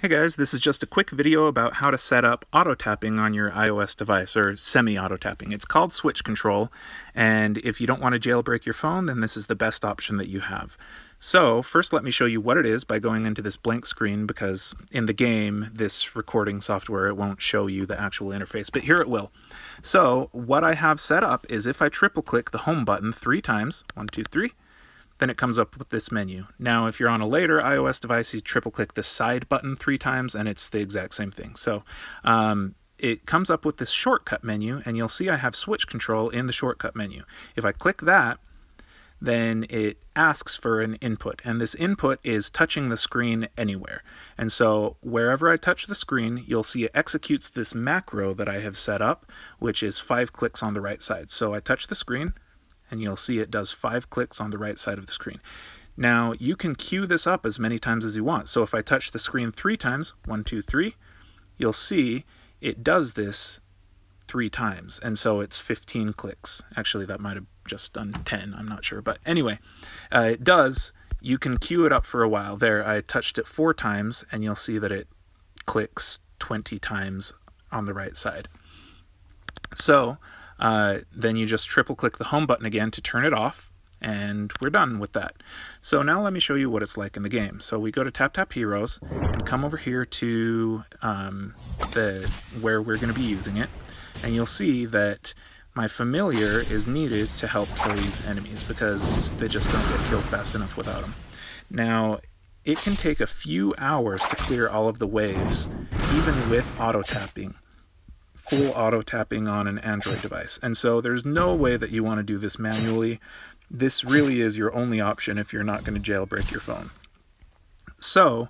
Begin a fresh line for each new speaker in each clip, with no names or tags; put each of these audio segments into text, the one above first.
Hey guys, this is just a quick video about how to set up auto tapping on your iOS device, or semi-auto tapping. It's called switch control, and if you don't want to jailbreak your phone, then this is the best option that you have. So first let me show you what it is by going into this blank screen, because in the game, this recording software, it won't show you the actual interface, but here it will. So what I have set up is if I triple click the home button 3 times, 1, 2, 3, then it comes up with this menu. Now, if you're on a later iOS device, you triple click the side button 3 times and it's the exact same thing. So it comes up with this shortcut menu, and you'll see I have switch control in the shortcut menu. If I click that, then it asks for an input, and this input is touching the screen anywhere. And so wherever I touch the screen, you'll see it executes this macro that I have set up, which is 5 clicks on the right side. So I touch the screen, and you'll see it does 5 clicks on the right side of the screen. Now, you can queue this up as many times as you want. So if I touch the screen 3 times, 1, 2, 3, you'll see it does this 3 times. And so it's 15 clicks. Actually, that might have just done 10, I'm not sure. But anyway, it does. You can queue it up for a while. There, I touched it 4 times, and you'll see that it clicks 20 times on the right side. So then you just triple click the home button again to turn it off, and we're done with that. So now let me show you what it's like in the game. So we go to Taptap Heroes and come over here to where we're going to be using it, and you'll see that my familiar is needed to help kill these enemies because they just don't get killed fast enough without them. Now, it can take a few hours to clear all of the waves, even with auto tapping. Full auto tapping on an Android device. And so there's no way that you want to do this manually. This really is your only option if you're not going to jailbreak your phone. So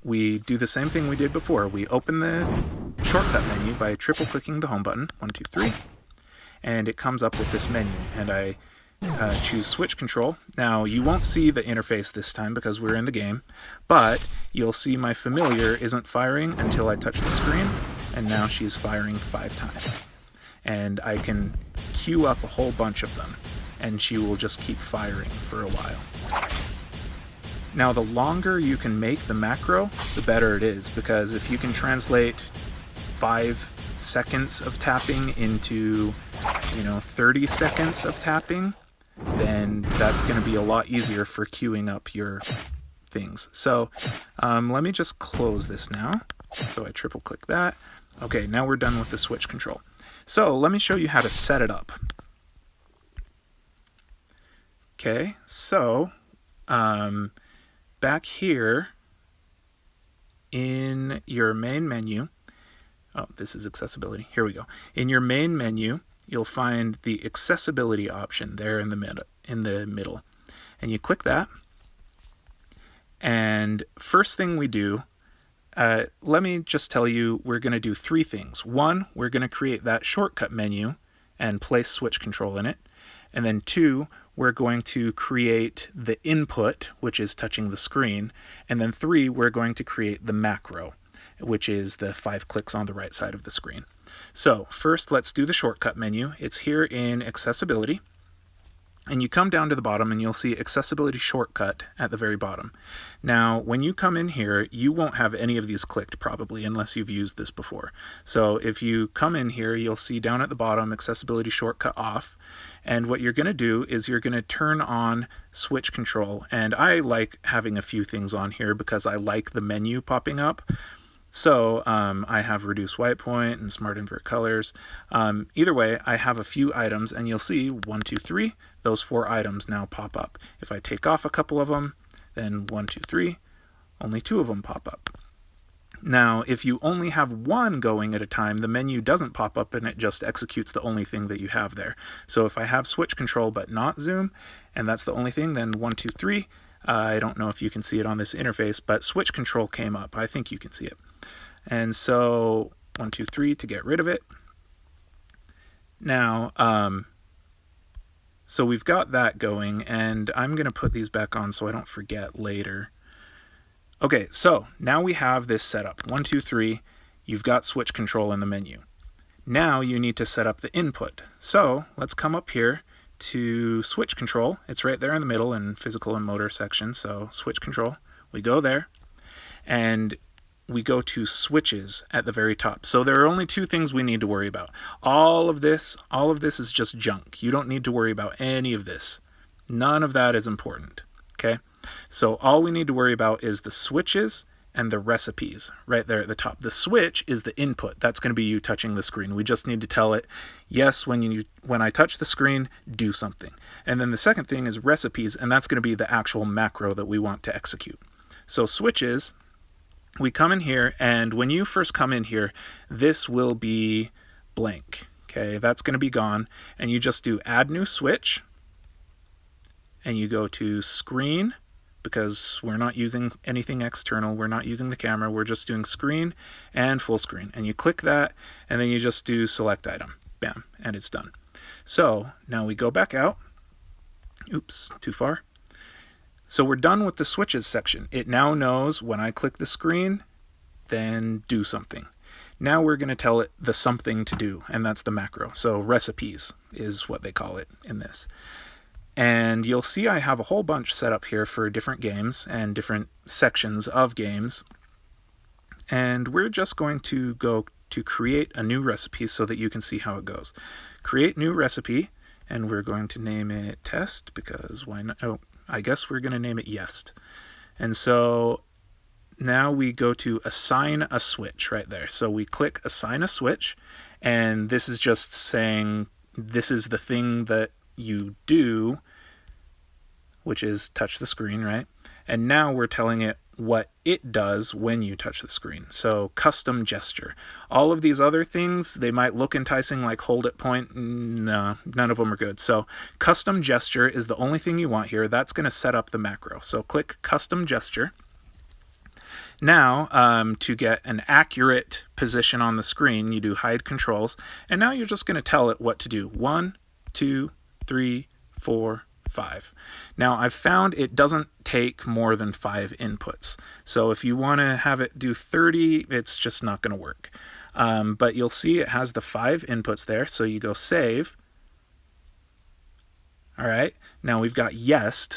we do the same thing we did before. We open the shortcut menu by triple clicking the home button, 1, 2, 3, and it comes up with this menu, and I choose switch control. Now, you won't see the interface this time because we're in the game, but you'll see my familiar isn't firing until I touch the screen, and now she's firing 5 times. And I can queue up a whole bunch of them, and she will just keep firing for a while. Now, the longer you can make the macro, the better it is, because if you can translate 5 seconds of tapping into 30 seconds of tapping, then that's going to be a lot easier for queuing up your things. So let me just close this now. So I triple click that. Okay, now we're done with the switch control. So let me show you how to set it up. Okay, so back here in your main menu, oh, this is accessibility. Here we go. In your main menu, you'll find the accessibility option there in the middle. And you click that. And first thing we do, let me just tell you, we're going to do 3 things. 1, we're going to create that shortcut menu and place switch control in it. And then 2, we're going to create the input, which is touching the screen. And then 3, we're going to create the macro, which is the 5 clicks on the right side of the screen. So first, let's do the shortcut menu. It's here in accessibility. And you come down to the bottom and you'll see accessibility shortcut at the very bottom. Now, when you come in here, you won't have any of these clicked probably unless you've used this before. So if you come in here, you'll see down at the bottom accessibility shortcut off. And what you're going to do is you're going to turn on switch control. And I like having a few things on here because I like the menu popping up. So I have reduce white point and smart invert colors. Either way, I have a few items, and you'll see 1, 2, 3, those 4 items now pop up. If I take off a couple of them, then 1, 2, 3, only 2 of them pop up. Now, if you only have 1 going at a time, the menu doesn't pop up and it just executes the only thing that you have there. So if I have switch control but not zoom, and that's the only thing, then 1, 2, 3, I don't know if you can see it on this interface, but switch control came up. I think you can see it. And so 1, 2, 3 to get rid of it. Now, so we've got that going, and I'm going to put these back on so I don't forget later. Okay, so now we have this set up. 1, 2, 3, you've got switch control in the menu. Now you need to set up the input. So let's come up here to switch control. It's right there in the middle in physical and motor section. So switch control, we go there. And we go to switches at the very top. So there are only two things we need to worry about. All of this is just junk. You don't need to worry about any of this. None of that is important, okay? So all we need to worry about is the switches and the recipes right there at the top. The switch is the input. That's going to be you touching the screen. We just need to tell it, yes, when I touch the screen, do something. And then the second thing is recipes, and that's going to be the actual macro that we want to execute. So switches, we come in here, and when you first come in here, this will be blank. Okay, that's going to be gone, and you just do add new switch, and you go to screen, because we're not using anything external, we're not using the camera, we're just doing screen and full screen. And you click that, and then you just do select item. Bam, and it's done. So now we go back out. Oops, too far. So we're done with the switches section. It now knows when I click the screen, then do something. Now we're going to tell it the something to do, and that's the macro. So recipes is what they call it in this. And you'll see I have a whole bunch set up here for different games and different sections of games. And we're just going to go to create a new recipe so that you can see how it goes. Create new recipe, and we're going to name it test, because why not? Oh, I guess we're going to name it yes. And so now we go to assign a switch right there. So we click assign a switch, and this is just saying this is the thing that you do, which is touch the screen, right? And now we're telling it what it does when you touch the screen. So custom gesture. All of these other things, they might look enticing, like hold at point. No, none of them are good. So custom gesture is the only thing you want here. That's going to set up the macro. So click custom gesture. Now, to get an accurate position on the screen, you do hide controls. And now you're just going to tell it what to do. 1, 2, 3, 4, 5. Now I've found it doesn't take more than 5 inputs. So if you want to have it do 30, it's just not going to work. But you'll see it has the 5 inputs there. So you go save. All right. Now we've got yes.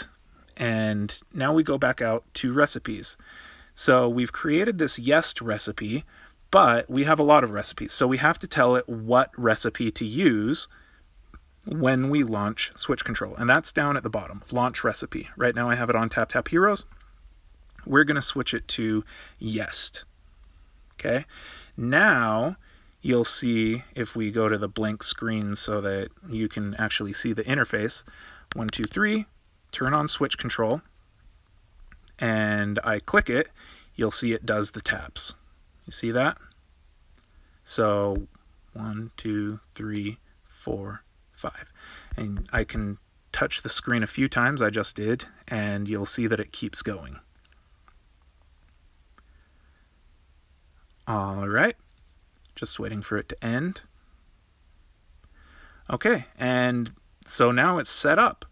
And now we go back out to recipes. So we've created this yes recipe, but we have a lot of recipes. So we have to tell it what recipe to use when we launch switch control. And that's down at the bottom, launch recipe. Right now I have it on Taptap Heroes. We're going to switch it to yes. Okay. Now you'll see if we go to the blank screen so that you can actually see the interface. 1, 2, 3, turn on switch control. And I click it, you'll see it does the taps. You see that? So 1, 2, 3, 4, 5. And I can touch the screen a few times, I just did, and you'll see that it keeps going. All right, just waiting for it to end. Okay, and so now it's set up.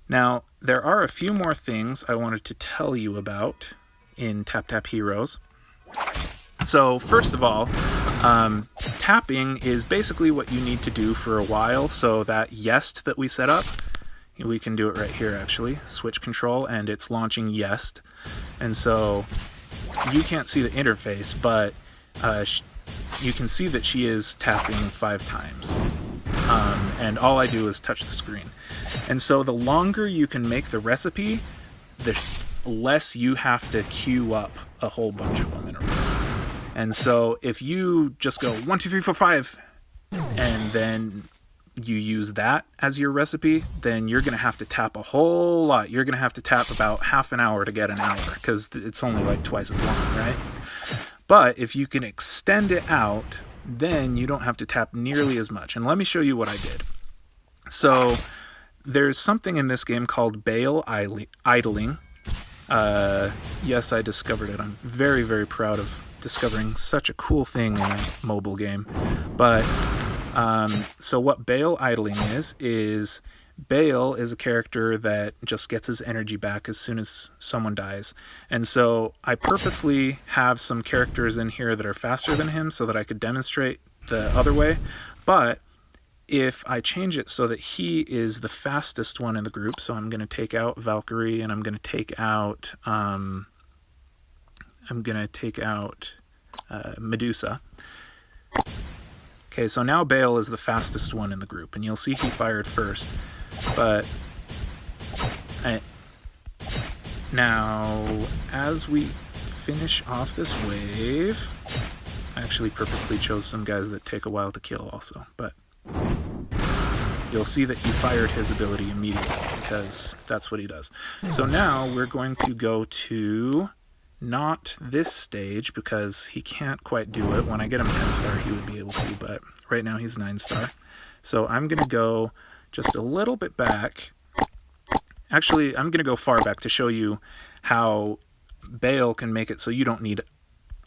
Now, there are a few more things I wanted to tell you about in Taptap Heroes. So, first of all, tapping is basically what you need to do for a while. So that yes that we set up, we can do it right here actually. Switch control, and it's launching yes. And so you can't see the interface, but you can see that she is tapping 5 times. And all I do is touch the screen. And so the longer you can make the recipe, the less you have to queue up a whole bunch of them in a row. And so if you just go 1, 2, 3, 4, 5, and then you use that as your recipe, then you're going to have to tap a whole lot. You're going to have to tap about half an hour to get an hour, because it's only like twice as long, right? But if you can extend it out, then you don't have to tap nearly as much. And let me show you what I did. So there's something in this game called bail idling. Yes, I discovered it. I'm very, very proud of discovering such a cool thing in a mobile game. But so what bail idling is Bale is a character that just gets his energy back as soon as someone dies. And so I purposely have some characters in here that are faster than him so that I could demonstrate the other way. But if I change it so that he is the fastest one in the group, so I'm going to take out Valkyrie and I'm going to take out Medusa. Okay, so now Bale is the fastest one in the group, and you'll see he fired first. But now, as we finish off this wave, I actually purposely chose some guys that take a while to kill also, but you'll see that he fired his ability immediately because that's what he does. So now we're going to go to not this stage because he can't quite do it. When I get him 10 star he would be able to, but right now he's 9 star. So I'm going to go just a little bit back. Actually, I'm going to go far back to show you how Bale can make it so you don't need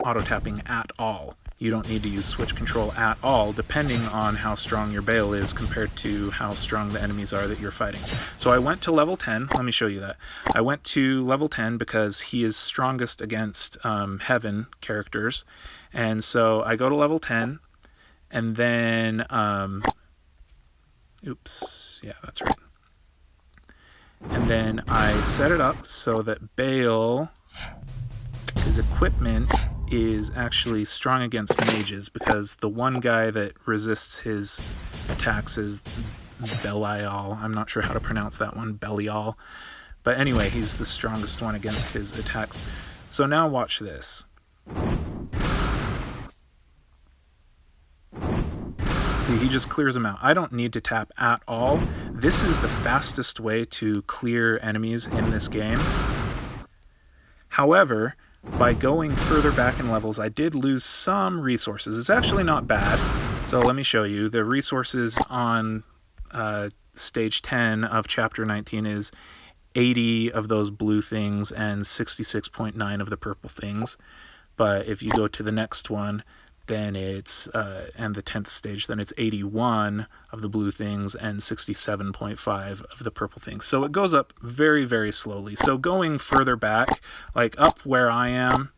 auto tapping at all. You don't need to use switch control at all, depending on how strong your Bale is compared to how strong the enemies are that you're fighting. So I went to level 10. Let me show you that. I went to level 10 because he is strongest against heaven characters. And so I go to level 10, and then... oops, yeah, that's right. And then I set it up so that Bale, his equipment is actually strong against mages, because the one guy that resists his attacks is Belial. I'm not sure how to pronounce that one, Belial. But anyway, he's the strongest one against his attacks. So now watch this. See, he just clears them out. I don't need to tap at all. This is the fastest way to clear enemies in this game. However, by going further back in levels, I did lose some resources. It's actually not bad. So let me show you. The resources on stage 10 of chapter 19 is 80 of those blue things and 66.9 of the purple things. But if you go to the next one, then it's, and the 10th stage, then it's 81 of the blue things and 67.5 of the purple things. So it goes up very, very slowly. So going further back, like up where I am,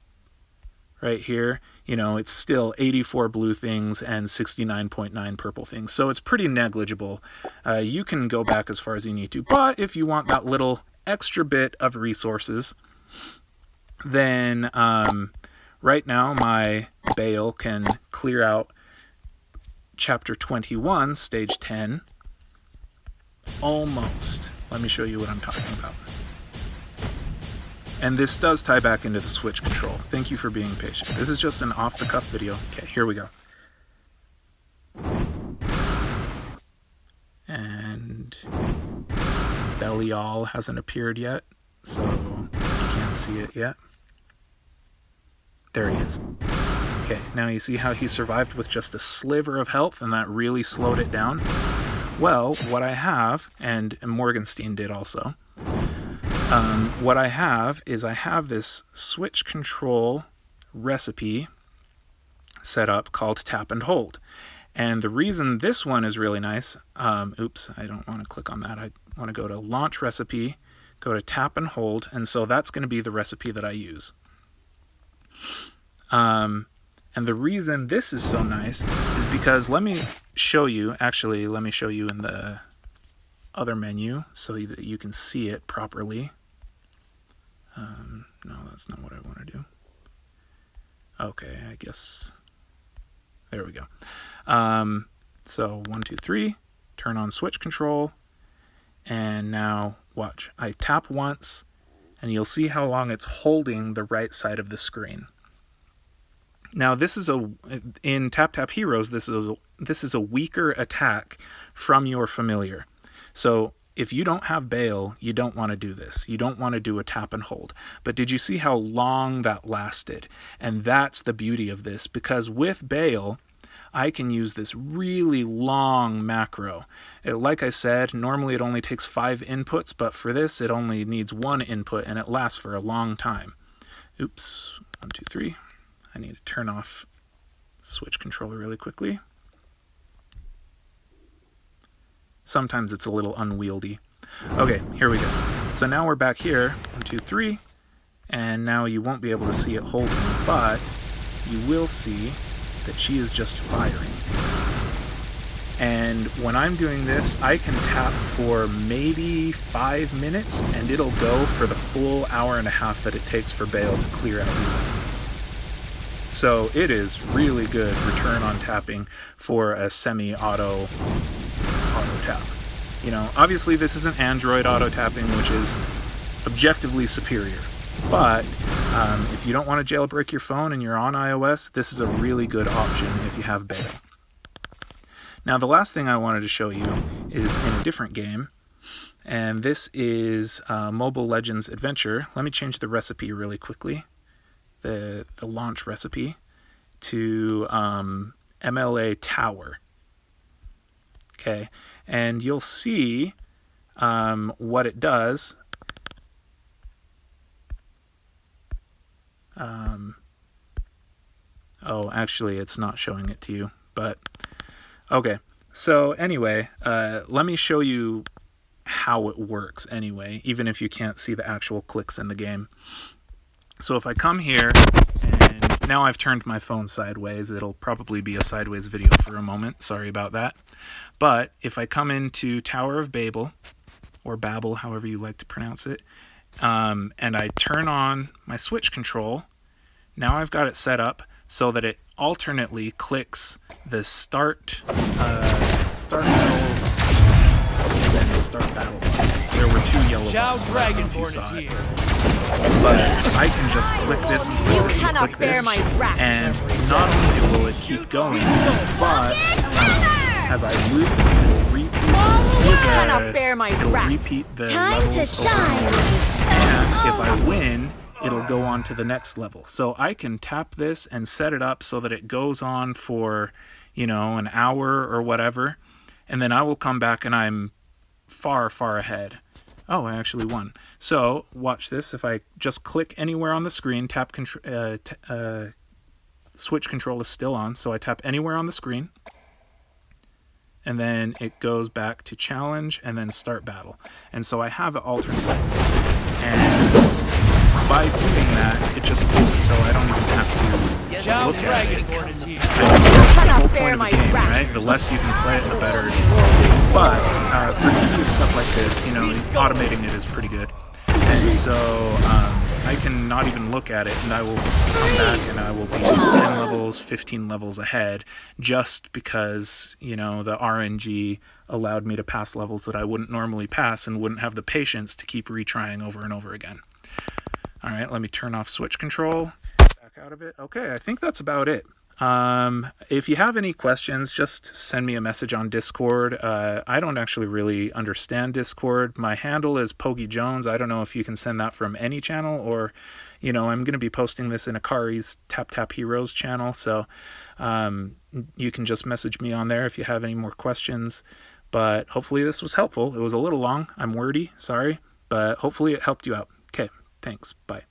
right here, you know, it's still 84 blue things and 69.9 purple things. So it's pretty negligible. You can go back as far as you need to. But if you want that little extra bit of resources, then right now my Bale can clear out chapter 21, stage 10, almost. Let me show you what I'm talking about. And this does tie back into the switch control. Thank you for being patient. This is just an off-the-cuff video. Okay, here we go. And Belial hasn't appeared yet, so you can't see it yet. There he is. Okay, now you see how he survived with just a sliver of health, and that really slowed it down? Well, what I have, and Morgenstein did also, what I have is I have this switch control recipe set up called tap and hold. And the reason this one is really nice, oops, I don't want to click on that. I want to go to launch recipe, go to tap and hold, and so that's going to be the recipe that I use. And the reason this is so nice is because, let me show you, actually, let me show you in the other menu so that you can see it properly. No, that's not what I want to do. Okay, I guess, there we go. So 1, 2, 3, turn on switch control, and now watch. I tap once, and you'll see how long it's holding the right side of the screen. Now this is in Taptap Heroes, this is a weaker attack from your familiar. So if you don't have Bale, you don't want to do this. You don't want to do a tap and hold. But did you see how long that lasted? And that's the beauty of this, because with Bale, I can use this really long macro. Like I said, normally it only takes 5 inputs, but for this it only needs 1 input, and it lasts for a long time. Oops, 1, 2, 3. I need to turn off switch controller really quickly. Sometimes it's a little unwieldy. Okay, here we go. So now we're back here, 1, 2, 3, and now you won't be able to see it holding, but you will see that she is just firing. And when I'm doing this, I can tap for maybe 5 minutes, and it'll go for the full hour and a half that it takes for Bale to clear out these enemies. So it is really good return on tapping for a semi-auto tap. You know, obviously this isn't Android auto tapping, which is objectively superior. But if you don't want to jailbreak your phone and you're on iOS, this is a really good option if you have beta. Now the last thing I wanted to show you is in a different game, and this is Mobile Legends Adventure. Let me change the recipe really quickly, the launch recipe, to MLA Tower. Okay, and you'll see what it does. Oh, actually, it's not showing it to you, but okay. So anyway, let me show you how it works anyway, even if you can't see the actual clicks in the game. So if I come here, and now I've turned my phone sideways, it'll probably be a sideways video for a moment, sorry about that. But if I come into Tower of Babel, or Babel, however you like to pronounce it, and I turn on my switch control, now I've got it set up so that it alternately clicks the start battle, and start battle buttons. There were two yellow buttons.
Dragonborn is here.
But I can just click this and click this and click this, and not only will it keep going, but as I loop, it'll repeat the
Time to shine.
and if I win, it'll go on to the next level. So I can tap this and set it up so that it goes on for, you know, an hour or whatever, and then I will come back and I'm far, far ahead. Oh, I actually won. So watch this. If I just click anywhere on the screen, switch control is still on, so I tap anywhere on the screen, and then it goes back to challenge and then start battle. And so I have it alternate. And by doing that, it just makes it so I don't even have to look at it. That's the whole point of the game, right? The less you can play it, the better it is. But for tedious stuff like this, you know, automating it is pretty good. And so I can not even look at it, and I will come back and I will be 10 levels, 15 levels ahead, just because, you know, the RNG allowed me to pass levels that I wouldn't normally pass and wouldn't have the patience to keep retrying over and over again. All right, let me turn off switch control, back out of it. Okay, I think that's about it. If you have any questions, just send me a message on Discord. I don't actually really understand Discord. My handle is Pogi Jones. I don't know if you can send that from any channel, or, you know, I'm going to be posting this in Akari's Taptap Heroes channel, so you can just message me on there if you have any more questions. But hopefully this was helpful. It was a little long. I'm wordy, sorry, but hopefully it helped you out. Okay, thanks. Bye.